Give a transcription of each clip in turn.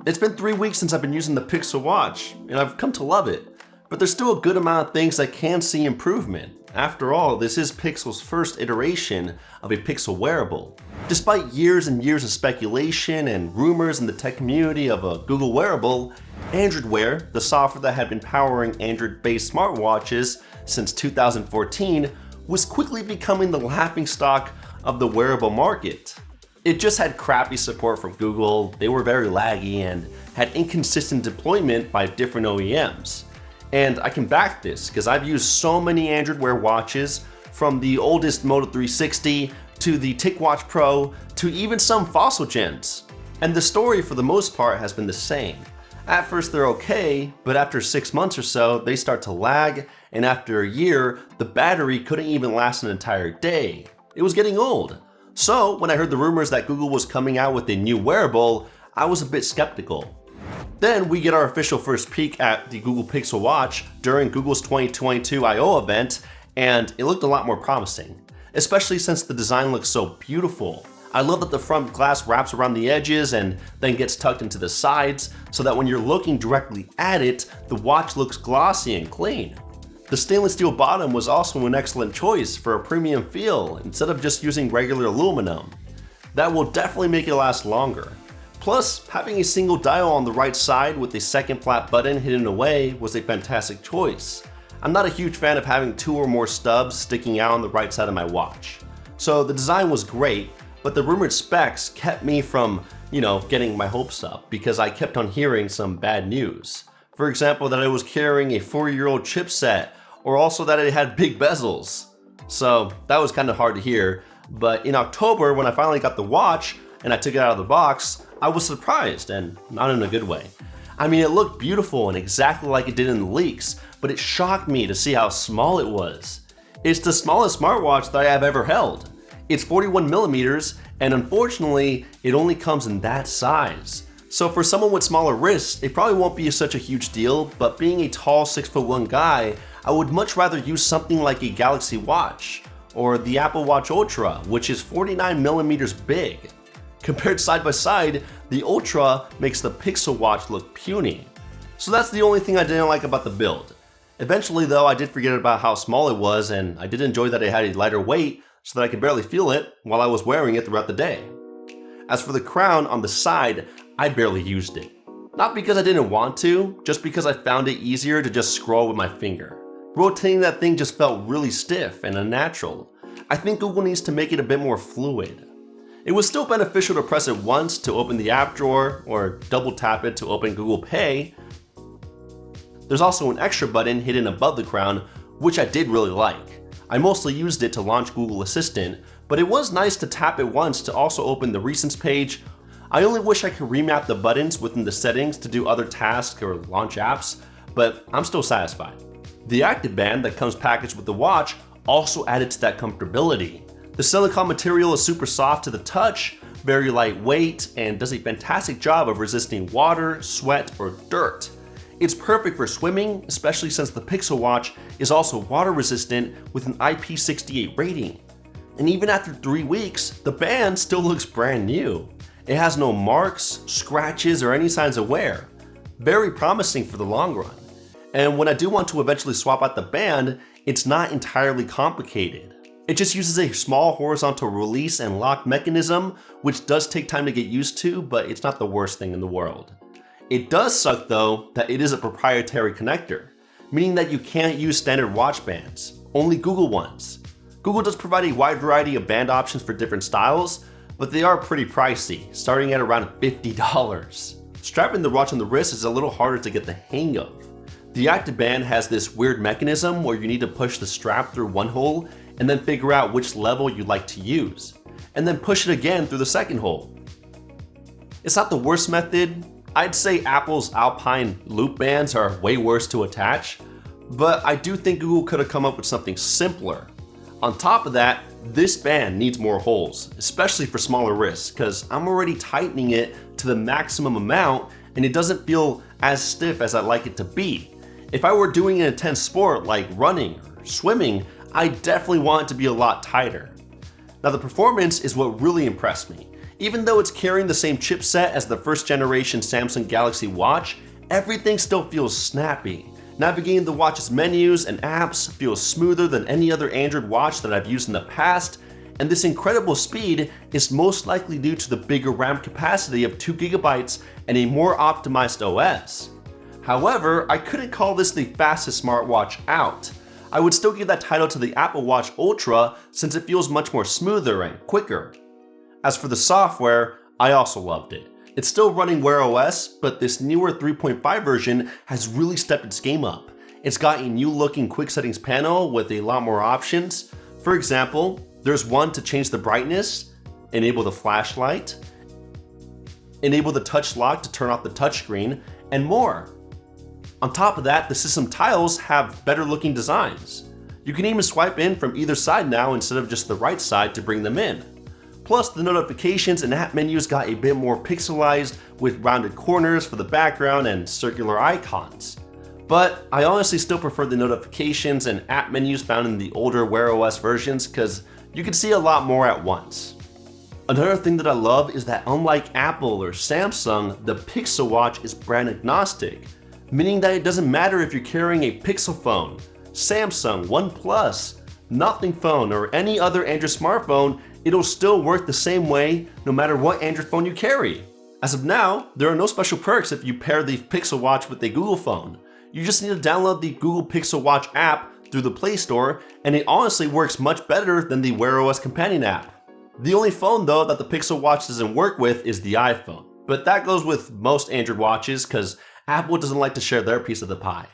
It's been 3 weeks since I've been using the Pixel Watch, and I've come to love it. But there's still a good amount of things I can see improvement. After all, this is Pixel's first iteration of a Pixel wearable. Despite years and years of speculation and rumors in the tech community of a Google wearable, Android Wear, the software that had been powering Android-based smartwatches since 2014, was quickly becoming the laughingstock of the wearable market. It just had crappy support from Google, they were very laggy, and had inconsistent deployment by different OEMs. And I can back this because I've used so many Android Wear watches, from the oldest Moto 360 to the TicWatch Pro to even some fossil gens. And the story for the most part has been the same. At first they're okay, but after 6 months or so, they start to lag, and after a year, the battery couldn't even last an entire day. It was getting old. So when I heard the rumors that Google was coming out with a new wearable, I was a bit skeptical. Then we get our official first peek at the Google Pixel Watch during Google's 2022 I/O event, and it looked a lot more promising, especially since the design looks so beautiful. I love that the front glass wraps around the edges and then gets tucked into the sides so that when you're looking directly at it, the watch looks glossy and clean. The stainless steel bottom was also an excellent choice for a premium feel instead of just using regular aluminum. That will definitely make it last longer. Plus, having a single dial on the right side with a second flat button hidden away was a fantastic choice. I'm not a huge fan of having 2 or more stubs sticking out on the right side of my watch. So the design was great, but the rumored specs kept me from, getting my hopes up because I kept on hearing some bad news. For example, that it was carrying a 4-year-old chipset, or also that it had big bezels. So that was kind of hard to hear, but in October when I finally got the watch and I took it out of the box, I was surprised, and not in a good way. I mean, it looked beautiful and exactly like it did in the leaks, but it shocked me to see how small it was. It's the smallest smartwatch that I have ever held. It's 41 millimeters, and unfortunately, it only comes in that size. So for someone with smaller wrists, it probably won't be such a huge deal, but being a tall 6'1" guy, I would much rather use something like a Galaxy Watch, or the Apple Watch Ultra, which is 49 millimeters big. Compared side by side, the Ultra makes the Pixel Watch look puny. So that's the only thing I didn't like about the build. Eventually though, I did forget about how small it was, and I did enjoy that it had a lighter weight so that I could barely feel it while I was wearing it throughout the day. As for the crown on the side, I barely used it. Not because I didn't want to, just because I found it easier to just scroll with my finger. Rotating that thing just felt really stiff and unnatural. I think Google needs to make it a bit more fluid. It was still beneficial to press it once to open the app drawer or double tap it to open Google Pay. There's also an extra button hidden above the crown, which I did really like. I mostly used it to launch Google Assistant, but it was nice to tap it once to also open the Recents page. I only wish I could remap the buttons within the settings to do other tasks or launch apps, but I'm still satisfied. The Active Band that comes packaged with the watch also added to that comfortability. The silicone material is super soft to the touch, very lightweight, and does a fantastic job of resisting water, sweat, or dirt. It's perfect for swimming, especially since the Pixel Watch is also water resistant with an IP68 rating. And even after 3 weeks, the band still looks brand new. It has no marks, scratches, or any signs of wear. Very promising for the long run. And when I do want to eventually swap out the band, it's not entirely complicated. It just uses a small horizontal release and lock mechanism, which does take time to get used to, but it's not the worst thing in the world. It does suck though that it is a proprietary connector, meaning that you can't use standard watch bands, only Google ones. Google does provide a wide variety of band options for different styles, but they are pretty pricey, starting at around $50. Strapping the watch on the wrist is a little harder to get the hang of. The Active Band has this weird mechanism where you need to push the strap through one hole and then figure out which level you'd like to use, and then push it again through the second hole. It's not the worst method. I'd say Apple's Alpine loop bands are way worse to attach, but I do think Google could have come up with something simpler. On top of that, this band needs more holes, especially for smaller wrists, because I'm already tightening it to the maximum amount and it doesn't feel as stiff as I'd like it to be. If I were doing an intense sport like running or swimming, I definitely want it to be a lot tighter. Now the performance is what really impressed me. Even though it's carrying the same chipset as the first generation Samsung Galaxy Watch, everything still feels snappy. Navigating the watch's menus and apps feels smoother than any other Android watch that I've used in the past, and this incredible speed is most likely due to the bigger RAM capacity of 2GB and a more optimized OS. However, I couldn't call this the fastest smartwatch out. I would still give that title to the Apple Watch Ultra since it feels much more smoother and quicker. As for the software, I also loved it. It's still running Wear OS, but this newer 3.5 version has really stepped its game up. It's got a new looking quick settings panel with a lot more options. For example, there's one to change the brightness, enable the flashlight, enable the touch lock to turn off the touchscreen, and more. On top of that, the system tiles have better looking designs. You can even swipe in from either side now instead of just the right side to bring them in. Plus, the notifications and app menus got a bit more pixelized with rounded corners for the background and circular icons. But I honestly still prefer the notifications and app menus found in the older Wear OS versions because you can see a lot more at once. Another thing that I love is that unlike Apple or Samsung, the Pixel Watch is brand agnostic, meaning that it doesn't matter if you're carrying a Pixel phone, Samsung, OnePlus, Nothing phone, or any other Android smartphone, it'll still work the same way no matter what Android phone you carry. As of now, there are no special perks if you pair the Pixel Watch with a Google phone. You just need to download the Google Pixel Watch app through the Play Store, and it honestly works much better than the Wear OS companion app. The only phone though that the Pixel Watch doesn't work with is the iPhone, but that goes with most Android watches because Apple doesn't like to share their piece of the pie.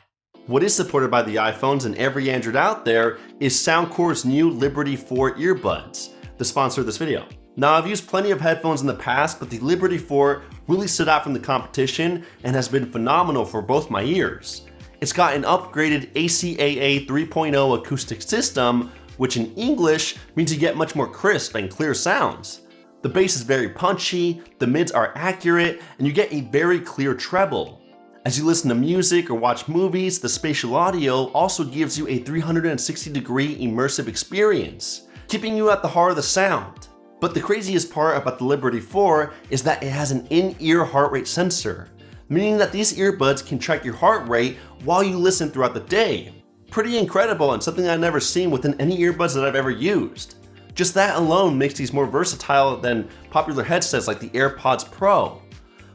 What is supported by the iPhones and every Android out there is Soundcore's new Liberty 4 earbuds, the sponsor of this video. Now, I've used plenty of headphones in the past, but the Liberty 4 really stood out from the competition and has been phenomenal for both my ears. It's got an upgraded ACAA 3.0 acoustic system, which in English means you get much more crisp and clear sounds. The bass is very punchy, the mids are accurate, and you get a very clear treble. As you listen to music or watch movies, the spatial audio also gives you a 360-degree immersive experience, keeping you at the heart of the sound. But the craziest part about the Liberty 4 is that it has an in-ear heart rate sensor, meaning that these earbuds can track your heart rate while you listen throughout the day. Pretty incredible and something I've never seen within any earbuds that I've ever used. Just that alone makes these more versatile than popular headsets like the AirPods Pro.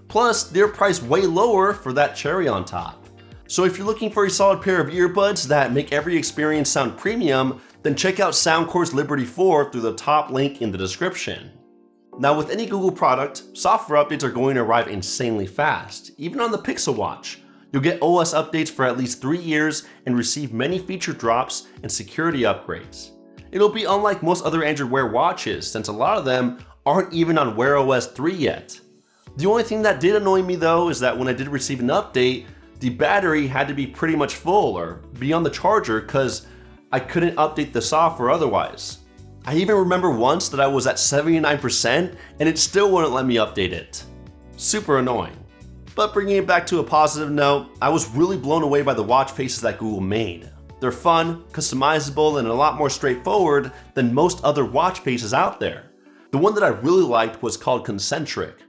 Plus, they're priced way lower for that cherry on top. So if you're looking for a solid pair of earbuds that make every experience sound premium, then check out Soundcore's Liberty 4 through the top link in the description. Now, with any Google product, software updates are going to arrive insanely fast, even on the Pixel Watch. You'll get OS updates for at least 3 years and receive many feature drops and security upgrades. It'll be unlike most other Android Wear watches, since a lot of them aren't even on Wear OS 3 yet. The only thing that did annoy me though is that when I did receive an update, the battery had to be pretty much full or be on the charger because I couldn't update the software otherwise. I even remember once that I was at 79% and it still wouldn't let me update it. Super annoying. But bringing it back to a positive note, I was really blown away by the watch faces that Google made. They're fun, customizable, and a lot more straightforward than most other watch faces out there. The one that I really liked was called Concentric.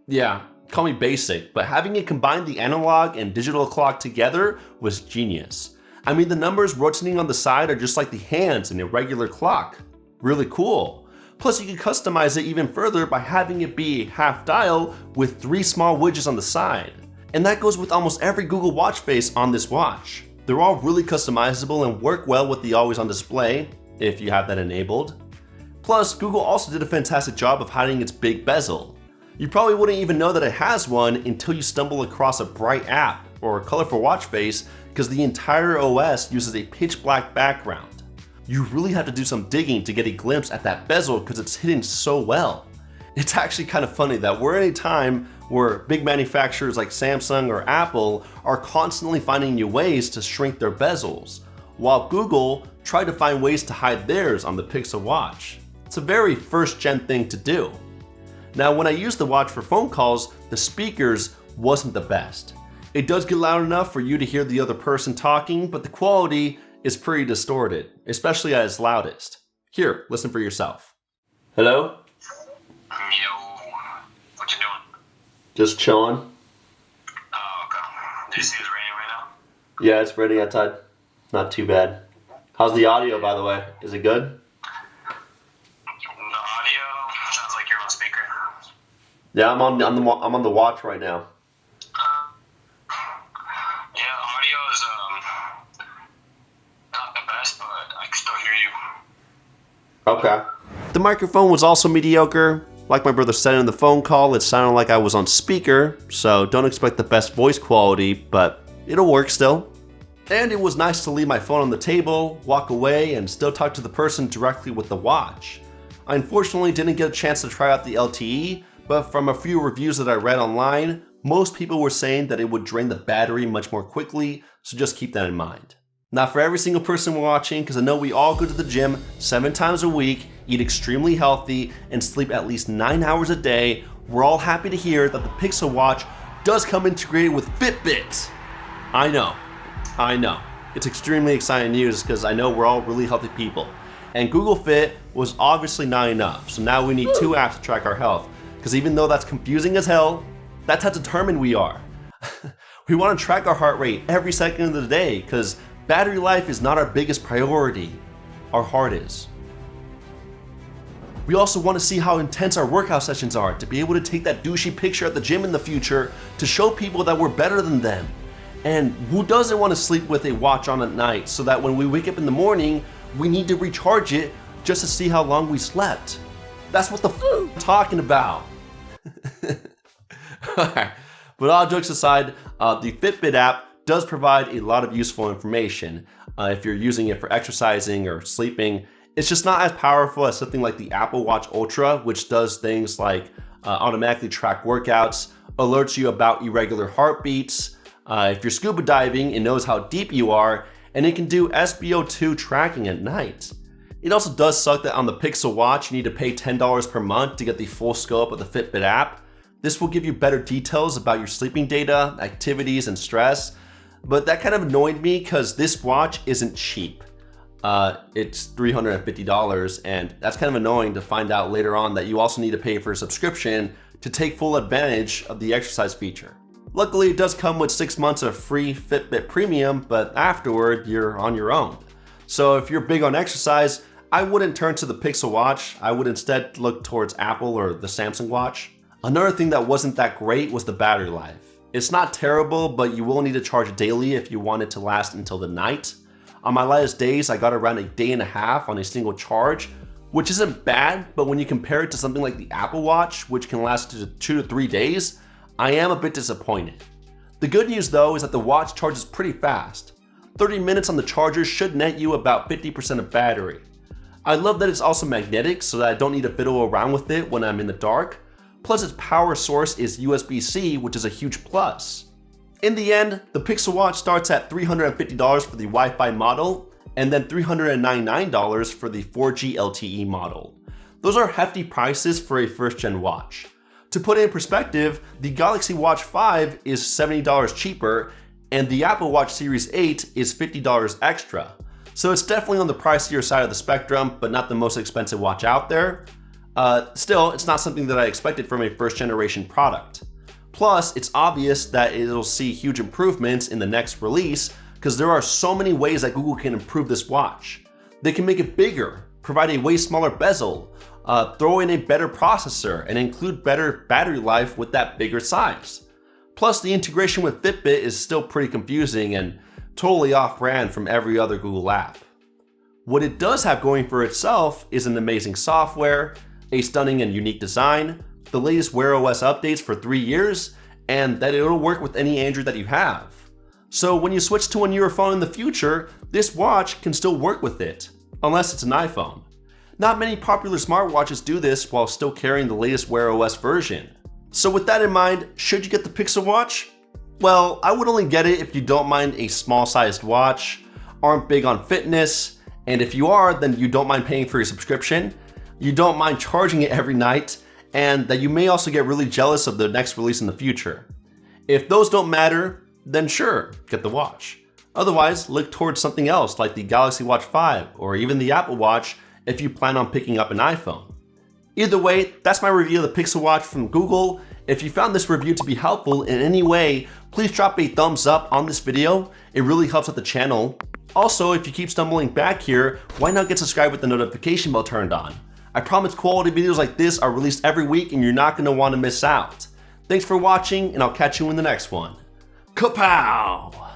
Yeah, call me basic, but having it combine the analog and digital clock together was genius. I mean, the numbers rotating on the side are just like the hands in a regular clock. Really cool. Plus, you can customize it even further by having it be half dial with 3 small widgets on the side. And that goes with almost every Google watch face on this watch. They're all really customizable and work well with the always on display, if you have that enabled. Plus, Google also did a fantastic job of hiding its big bezel. You probably wouldn't even know that it has one until you stumble across a bright app or a colorful watch face because the entire OS uses a pitch black background. You really have to do some digging to get a glimpse at that bezel because it's hidden so well. It's actually kind of funny that we're in a time where big manufacturers like Samsung or Apple are constantly finding new ways to shrink their bezels, while Google tried to find ways to hide theirs on the Pixel Watch. It's a very first-gen thing to do. Now, when I used the watch for phone calls, the speakers wasn't the best. It does get loud enough for you to hear the other person talking, but the quality is pretty distorted, especially at its loudest. Here, listen for yourself. Hello? Yo. Just chilling. Oh, okay. Do you see it's raining right now? Yeah, it's raining outside. Not too bad. How's the audio, by the way? Is it good? The audio sounds like you're on speaker. Yeah, I'm on the watch right now. Yeah, audio is not the best, but I can still hear you. Okay. The microphone was also mediocre. Like my brother said in the phone call, it sounded like I was on speaker, so don't expect the best voice quality, but it'll work still. And it was nice to leave my phone on the table, walk away, and still talk to the person directly with the watch. I unfortunately didn't get a chance to try out the LTE, but from a few reviews that I read online, most people were saying that it would drain the battery much more quickly, so just keep that in mind. Now for every single person watching, because I know we all go to the gym 7 times a week, eat extremely healthy, and sleep at least 9 hours a day, we're all happy to hear that the Pixel Watch does come integrated with Fitbit. I know. It's extremely exciting news because I know we're all really healthy people. And Google Fit was obviously not enough, so now we need 2 apps to track our health. Because even though that's confusing as hell, that's how determined we are. We want to track our heart rate every second of the day because battery life is not our biggest priority. Our heart is. We also want to see how intense our workout sessions are to be able to take that douchey picture at the gym in the future to show people that we're better than them. And who doesn't want to sleep with a watch on at night so that when we wake up in the morning, we need to recharge it just to see how long we slept? That's what the I'm talking about. Alright, but all jokes aside, the Fitbit app does provide a lot of useful information. If you're using it for exercising or sleeping, it's just not as powerful as something like the Apple Watch Ultra, which does things like automatically track workouts, alerts you about irregular heartbeats. If you're scuba diving, it knows how deep you are, and it can do SpO2 tracking at night. It also does suck that on the Pixel Watch, you need to pay $10 per month to get the full scope of the Fitbit app. This will give you better details about your sleeping data, activities, and stress, but that kind of annoyed me because this watch isn't cheap. It's $350, and that's kind of annoying to find out later on that you also need to pay for a subscription to take full advantage of the exercise feature. Luckily, it does come with 6 months of free Fitbit Premium, but afterward, you're on your own. So if you're big on exercise, I wouldn't turn to the Pixel Watch. I would instead look towards Apple or the Samsung Watch. Another thing that wasn't that great was the battery life. It's not terrible, but you will need to charge it daily if you want it to last until the night. On my lightest days, I got around a day and a half on a single charge, which isn't bad, but when you compare it to something like the Apple Watch, which can last 2 to 3 days, I am a bit disappointed. The good news though is that the watch charges pretty fast. 30 minutes on the charger should net you about 50% of battery. I love that it's also magnetic so that I don't need to fiddle around with it when I'm in the dark. Plus its power source is USB-C, which is a huge plus. In the end, the Pixel Watch starts at $350 for the Wi-Fi model, and then $399 for the 4G LTE model. Those are hefty prices for a first-gen watch. To put it in perspective, the Galaxy Watch 5 is $70 cheaper, and the Apple Watch Series 8 is $50 extra. So it's definitely on the pricier side of the spectrum, but not the most expensive watch out there. Still, it's not something that I expected from a first-generation product. Plus, it's obvious that it'll see huge improvements in the next release because there are so many ways that Google can improve this watch. They can make it bigger, provide a way smaller bezel, throw in a better processor, and include better battery life with that bigger size. Plus, the integration with Fitbit is still pretty confusing and totally off-brand from every other Google app. What it does have going for itself is an amazing software, a stunning and unique design, the latest Wear OS updates for 3 years, and that it'll work with any Android that you have. So when you switch to a newer phone in the future, this watch can still work with it, unless it's an iPhone. Not many popular smartwatches do this while still carrying the latest Wear OS version. So with that in mind, should you get the Pixel Watch? Well, I would only get it if you don't mind a small-sized watch, aren't big on fitness, and if you are, then you don't mind paying for your subscription, you don't mind charging it every night, and that you may also get really jealous of the next release in the future. If those don't matter, then sure, get the watch. Otherwise, look towards something else like the Galaxy Watch 5 or even the Apple Watch if you plan on picking up an iPhone. Either way, that's my review of the Pixel Watch from Google, If you found this review to be helpful in any way, please drop a thumbs up on this video. It really helps out the channel. Also, if you keep stumbling back here, why not get subscribed with the notification bell turned on? I promise quality videos like this are released every week and you're not going to want to miss out. Thanks for watching, and I'll catch you in the next one. Kapow!